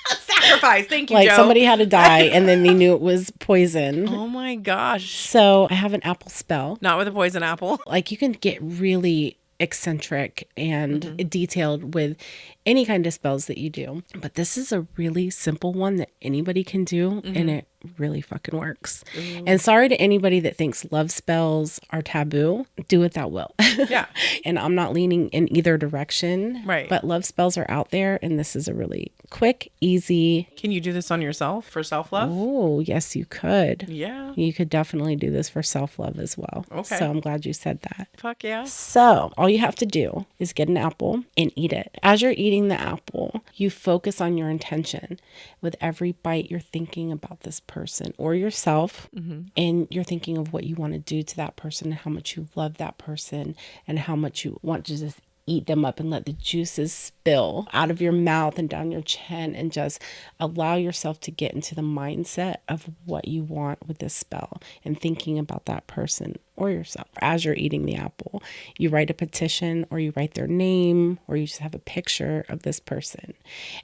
Sacrifice. Thank you, Like, Joe. somebody had to die and then they knew it was poison. Oh my gosh. So I have an apple spell. Not with a poison apple. Like, you can get really eccentric and detailed with any kind of spells that you do. But this is a really simple one that anybody can do, and it really fucking works. And sorry to anybody that thinks love spells are taboo. Do what thou will. Yeah. And I'm not leaning in either direction. Right. But love spells are out there, and this is a really quick, easy. Can you do this on yourself for self-love? Oh, yes, you could. Yeah. You could definitely do this for self-love as well. Okay. So I'm glad you said that. Fuck yeah. So all you have to do is get an apple and eat it. As you're eating the apple, you focus on your intention. With every bite, you're thinking about this person or yourself, and you're thinking of what you want to do to that person, how much you love that person, and how much you want to just eat them up and let the juices spill out of your mouth and down your chin, and just allow yourself to get into the mindset of what you want with this spell and thinking about that person or yourself. As you're eating the apple, you write a petition, or you write their name, or you just have a picture of this person,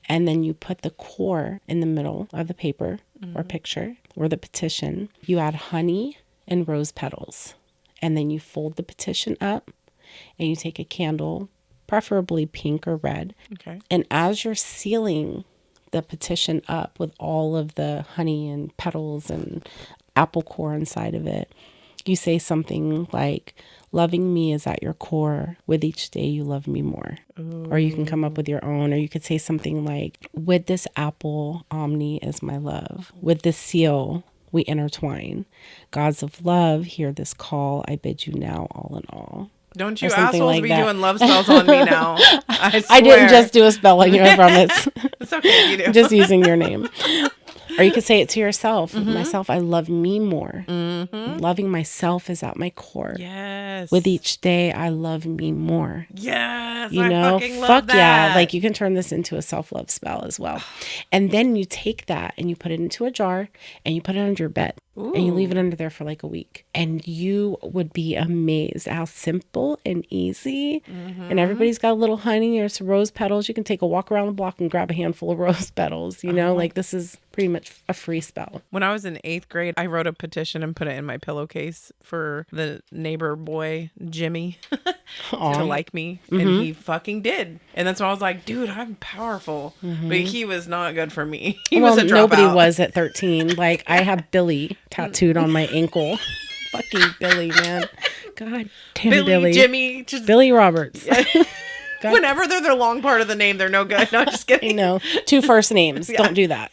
and then you put the core in the middle of the paper or picture or the petition. You add honey and rose petals, and then you fold the petition up, and you take a candle, preferably pink or red. Okay. And as you're sealing the petition up with all of the honey and petals and apple core inside of it, you say something like, loving me is at your core. With each day you love me more. Ooh. Or you can come up with your own, or you could say something like, with this apple, Omni is my love. With this seal, we intertwine. Gods of love, hear this call. I bid you now, all in all. Don't you Or something assholes like be that. doing love spells on me now. I swear. I didn't just do a spell on you, I promise. It's okay, you do. Just using your name. Or you could say it to yourself. Myself, I love me more. Loving myself is at my core. Yes. With each day, I love me more. Yes. You I know, fucking love fuck that. yeah. Like you can turn this into a self-love spell as well. And then you take that and you put it into a jar and you put it under your bed. And you leave it under there for like a week. And you would be amazed how simple and easy. And everybody's got a little honey or some rose petals. You can take a walk around the block and grab a handful of rose petals. You know, like this is pretty much a free spell. When I was in 8th grade, I wrote a petition and put it in my pillowcase for the neighbor boy, Jimmy, to like me. And he fucking did. And that's why I was like, dude, I'm powerful. But he was not good for me. He was a dropout. Nobody was at 13. Like I have Billy tattooed on my ankle. Fucking Billy, man. God damn Billy. Jimmy. Just Billy Roberts. Whenever they're the long part of the name, they're no good. No, just kidding. I know. 2 first names. Don't do that.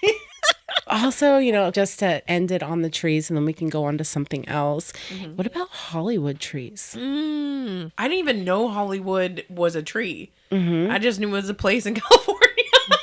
Also, you know, just to end it on the trees and then we can go on to something else. What about Hollywood trees? I didn't even know Hollywood was a tree. I just knew it was a place in California.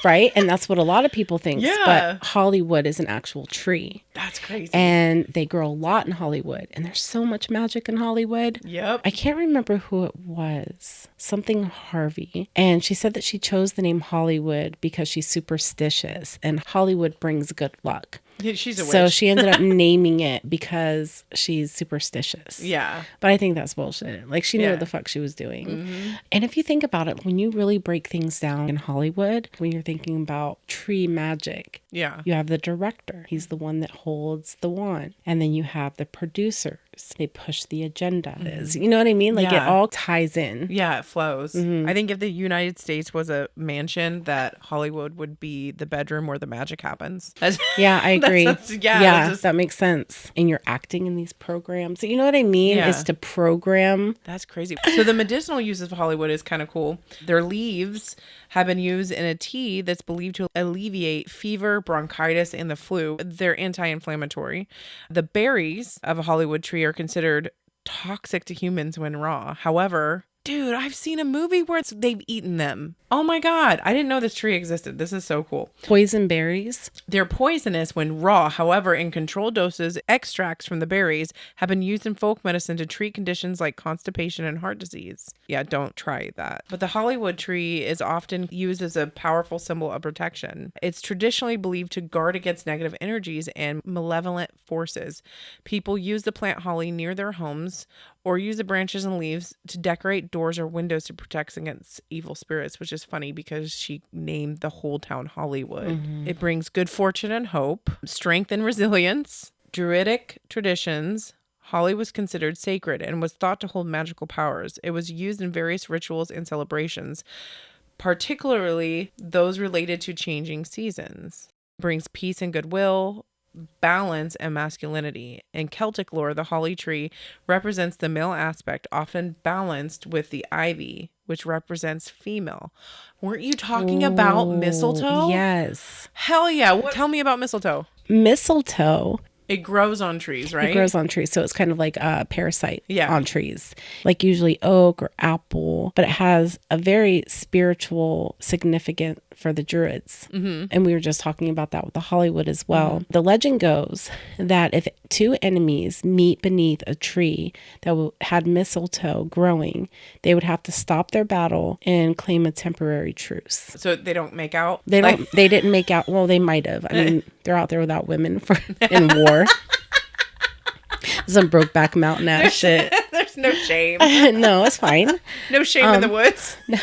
Right? And that's what a lot of people think. Yeah. But Hollywood is an actual tree. That's crazy. And they grow a lot in Hollywood. And there's so much magic in Hollywood. Yep. I can't remember who it was. Something Harvey. And she said that she chose the name Hollywood because she's superstitious. And Hollywood brings good luck. She's a witch. So she ended up naming it because she's superstitious. Yeah. But I think that's bullshit. Like she knew what the fuck she was doing. And if you think about it, when you really break things down in Hollywood, when you're thinking about tree magic, you have the director. He's the one that holds the wand. And then you have the producers. They push the agenda. You know what I mean? Like it all ties in. Yeah, it flows. I think if the United States was a mansion, that Hollywood would be the bedroom where the magic happens. Yeah, I agree. That makes sense. And you're acting in these programs. You know what I mean? Yeah. Is to program. That's crazy. So the medicinal uses of Hollywood is kind of cool. Their leaves have been used in a tea that's believed to alleviate fever, bronchitis, and the flu. They're anti-inflammatory. The berries of a Hollywood tree are considered toxic to humans when raw. However, dude, I've seen a movie where they've eaten them. Oh my God. I didn't know this tree existed. This is so cool. Poison berries. They're poisonous when raw. However, in controlled doses, extracts from the berries have been used in folk medicine to treat conditions like constipation and heart disease. Yeah, don't try that. But the Hollywood tree is often used as a powerful symbol of protection. It's traditionally believed to guard against negative energies and malevolent forces. People use the plant holly near their homes or use the branches and leaves to decorate doors or windows to protect against evil spirits, which is funny because she named the whole town Hollywood. It brings good fortune and hope, strength and resilience. Druidic traditions, holly was considered sacred and was thought to hold magical powers. It was used in various rituals and celebrations, particularly those related to changing seasons. It brings peace and goodwill, balance, and masculinity. In Celtic lore, the holly tree represents the male aspect, often balanced with the ivy, which represents female. Weren't you talking about mistletoe? Yes. Hell yeah. Tell me about mistletoe. Mistletoe. It grows on trees, right? It grows on trees. So it's kind of like a parasite Yeah. on trees, like usually oak or apple, but it has a very spiritual significance for the Druids. And we were just talking about that with the Hollywood as well. The legend goes that if 2 enemies meet beneath a tree that had mistletoe growing, they would have to stop their battle and claim a temporary truce. So they don't make out? They didn't make out. Well, they might have. I mean, they're out there without women in war. Some Brokeback Mountain ass shit. There's no shame. No, it's fine. No shame in the woods. No.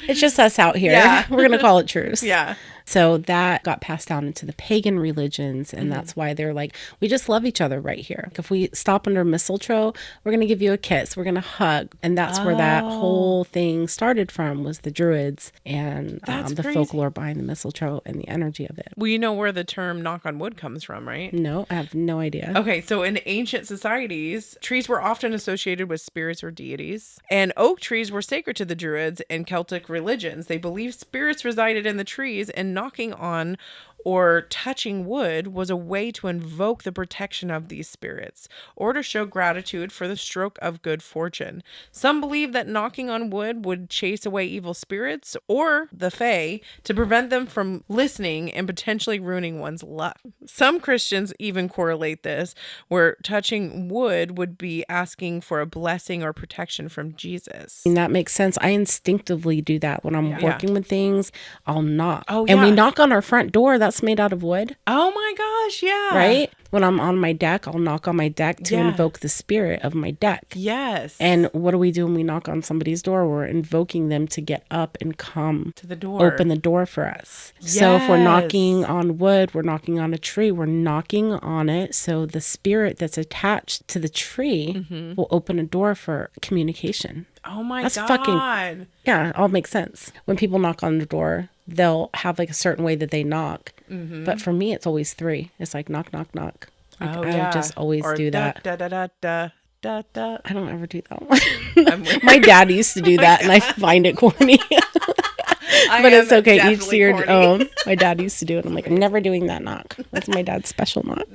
It's just us out here. Yeah. We're going to call it truce. Yeah. So that got passed down into the pagan religions. And that's why they're like, we just love each other right here. If we stop under mistletoe, we're going to give you a kiss. We're going to hug. And that's where that whole thing started from, was the Druids and the folklore behind the mistletoe and the energy of it. Well, you know where the term knock on wood comes from, right? No, I have no idea. Okay, so in ancient societies, trees were often associated with spirits or deities. And oak trees were sacred to the Druids and Celtic religions. They believed spirits resided in the trees, and knocking on or touching wood was a way to invoke the protection of these spirits or to show gratitude for the stroke of good fortune. Some believe that knocking on wood would chase away evil spirits or the fae to prevent them from listening and potentially ruining one's luck. Some Christians even correlate this, where touching wood would be asking for a blessing or protection from Jesus. And that makes sense. I instinctively do that when I'm working with things. I'll knock. Oh, And we yeah. knock on our front door. That's made out of wood. Oh my gosh, yeah. Right? When I'm on my deck, I'll knock on my deck to invoke the spirit of my deck. Yes. And what do we do when we knock on somebody's door? We're invoking them to get up and come to the door. Open the door for us. So if we're knocking on wood, we're knocking on a tree, we're knocking on it. So the spirit that's attached to the tree will open a door for communication. Oh my That's God. Yeah, it all makes sense. When people knock on the door, they'll have like a certain way that they knock. But for me, it's always 3. It's like knock, knock, knock. Like, I would just always do that. Da, da, da, da, da, da. I don't ever do that. My dad used to do that, and I find it corny. But it's okay. Each to your own. My dad used to do it. I'm like, I'm never doing that knock. That's my dad's special knock.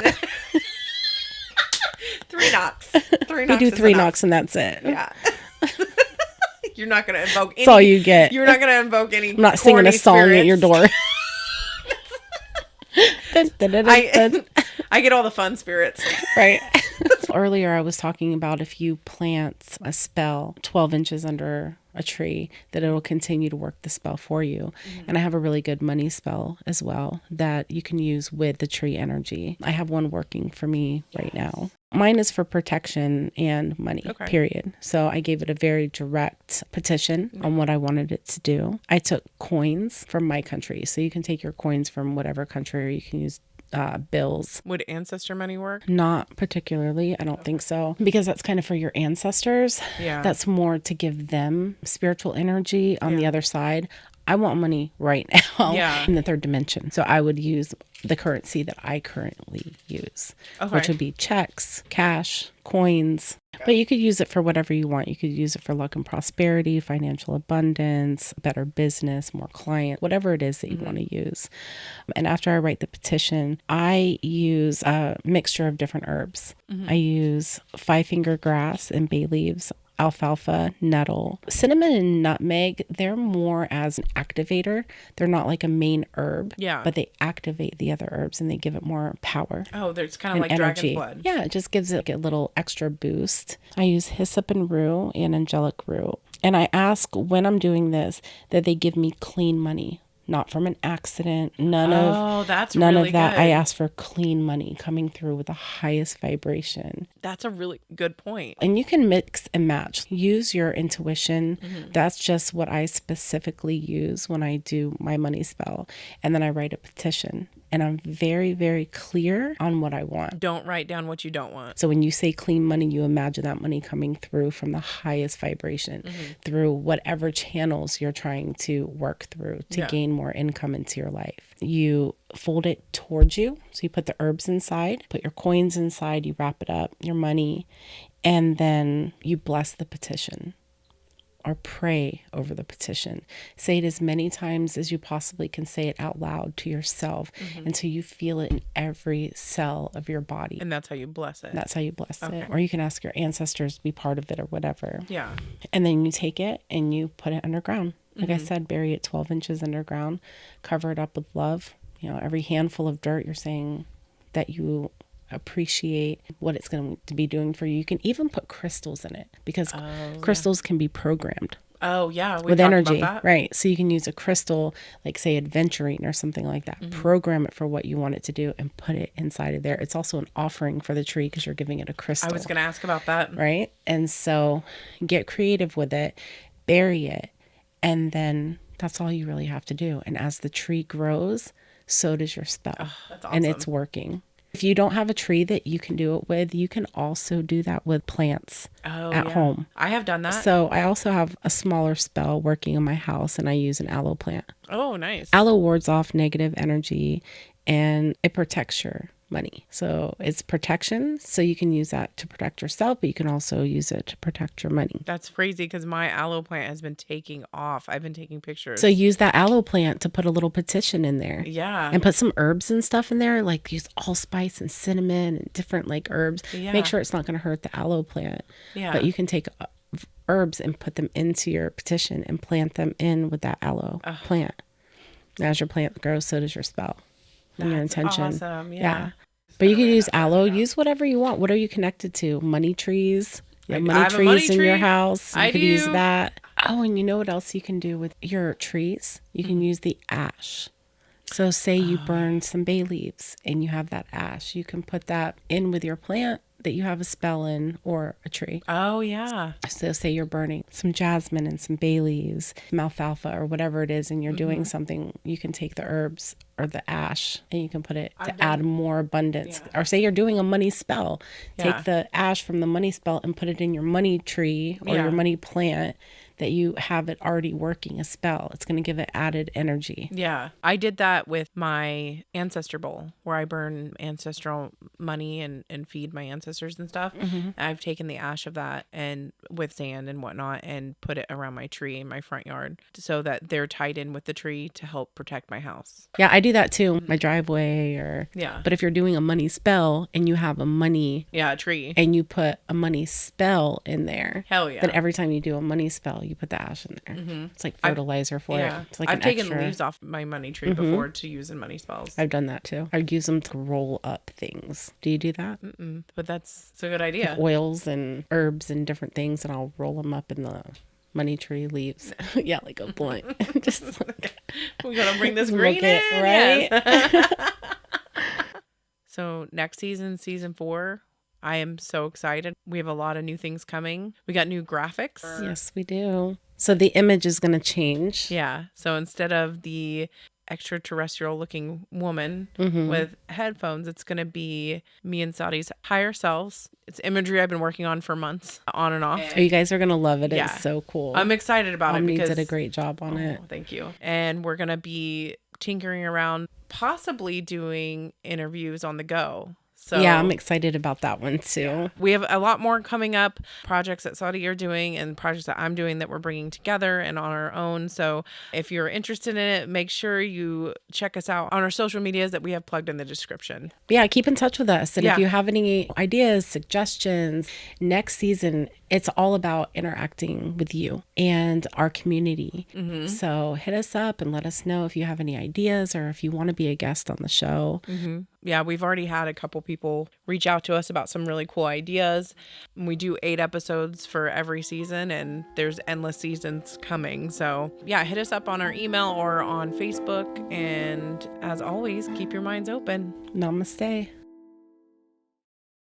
3 knocks. 3 knocks. We do 3 knocks, and that's it. Yeah. You're not going to invoke any. That's all you get. You're not going to invoke any. I'm not singing a song spirits at your door. Dun, dun, dun, dun, dun. I get all the fun spirits. Right. Earlier, I was talking about if you plant a spell 12 inches under a tree, that it'll continue to work the spell for you. And I have a really good money spell as well that you can use with the tree energy. I have one working for me right now. Mine is for protection and money, period. So I gave it a very direct petition on what I wanted it to do. I took coins from my country. So you can take your coins from whatever country, or you can use bills. Would ancestor money work? Not particularly. I don't think so. Because that's kind of for your ancestors. Yeah. That's more to give them spiritual energy on the other side. I want money right now in the 3rd dimension. So I would use the currency that I currently use, which would be checks, cash, coins. But you could use it for whatever you want. You could use it for luck and prosperity, financial abundance, better business, more client, whatever it is that you want to use. And after I write the petition, I use a mixture of different herbs. I use 5-finger grass and bay leaves, alfalfa, nettle, cinnamon, and nutmeg. They're more as an activator. They're not like a main herb, but they activate the other herbs and they give it more power. Oh, there's kind of like energy. dragon's blood. Yeah, it just gives it a little extra boost. I use hyssop and rue and angelic rue. And I ask when I'm doing this that they give me clean money. Not from an accident, none of that. Good. I ask for clean money coming through with the highest vibration. That's a really good point. And you can mix and match. Use your intuition. That's just what I specifically use when I do my money spell. And then I write a petition. And I'm very, very clear on what I want. Don't write down what you don't want. So when you say clean money, you imagine that money coming through from the highest vibration, through whatever channels you're trying to work through to gain more income into your life. You fold it towards you. So you put the herbs inside, put your coins inside, you wrap it up, your money, and then you bless the petition. Or pray over the petition. Say it as many times as you possibly can say it out loud to yourself until you feel it in every cell of your body. And that's how you bless it. That's how you bless it. Or you can ask your ancestors to be part of it or whatever. Yeah. And then you take it and you put it underground. Like I said, bury it 12 inches underground, cover it up with love. You know, every handful of dirt, you're saying that you appreciate what it's going to be doing for you. You can even put crystals in it because crystals can be programmed. Oh, yeah. With energy, right? So you can use a crystal, like say adventuring or something like that. Program it for what you want it to do and put it inside of there. It's also an offering for the tree because you're giving it a crystal. I was going to ask about that. Right? And so get creative with it, bury it, and then that's all you really have to do. And as the tree grows, so does your spell. Oh, that's awesome. And it's working. If you don't have a tree that you can do it with, you can also do that with plants at home. I have done that. So I also have a smaller spell working in my house, and I use an aloe plant. Oh, nice. Aloe wards off negative energy, and it protects your money. So it's protection. So you can use that to protect yourself, but you can also use it to protect your money. That's crazy because my aloe plant has been taking off. I've been taking pictures. So use that aloe plant to put a little petition in there. Yeah. And put some herbs and stuff in there, like use allspice and cinnamon and different like herbs. Yeah. Make sure it's not going to hurt the aloe plant. Yeah. But you can take herbs and put them into your petition and plant them in with that aloe plant. As your plant grows, so does your spell and your intention. Awesome. Yeah. But you can use aloe. Use whatever you want. What are you connected to? Money trees. You have money trees in your house. You could use that. Oh, and you know what else you can do with your trees? You can use the ash. So say you burn some bay leaves and you have that ash. You can put that in with your plant that you have a spell in or a tree. Oh, yeah. So say you're burning some jasmine and some bay leaves, some alfalfa or whatever it is, and you're doing something, you can take the herbs or the ash and you can put it to add more abundance. Yeah. Or say you're doing a money spell. Take the ash from the money spell and put it in your money tree or your money plant that you have it already working a spell. It's going to give it added energy. Yeah. I did that with my ancestor bowl where I burn ancestral money and feed my ancestors and stuff. I've taken the ash of that and with sand and whatnot and put it around my tree in my front yard so that they're tied in with the tree to help protect my house. Yeah, I do that too. My driveway or... Yeah. But if you're doing a money spell and you have a money... Yeah, a tree. And you put a money spell in there. Hell yeah. Then every time you do a money spell, you put the ash in there. It's like fertilizer for it. It's like I've taken extra... leaves off my money tree before to use in money spells. I've done that too. I'd use them to roll up things. Do you do that? But it's a good idea. Like oils and herbs and different things, and I'll roll them up in the money tree leaves. Yeah, like a blunt. Just like, we gotta bring this green in, right? Yes. So next season 4, I am so excited. We have a lot of new things coming. We got new graphics. Yes, we do. So the image is going to change. Yeah. So instead of the extraterrestrial looking woman with headphones, it's going to be me and Sahdi's higher selves. It's imagery I've been working on for months, on and off. Oh, you guys are going to love it. Yeah. It's so cool. I'm excited about Omni it because did a great job on it. Thank you. And we're going to be tinkering around, possibly doing interviews on the go. So yeah, I'm excited about that one too. Yeah. We have a lot more coming up, projects that Sahdi are doing and projects that I'm doing that we're bringing together and on our own. So if you're interested in it, make sure you check us out on our social medias that we have plugged in the description. Yeah, keep in touch with us. And if you have any ideas, suggestions, next season, it's all about interacting with you and our community. So hit us up and let us know if you have any ideas or if you want to be a guest on the show. Yeah, we've already had a couple people reach out to us about some really cool ideas. We do 8 episodes for every season and there's endless seasons coming. So yeah, hit us up on our email or on Facebook. And as always, keep your minds open. Namaste.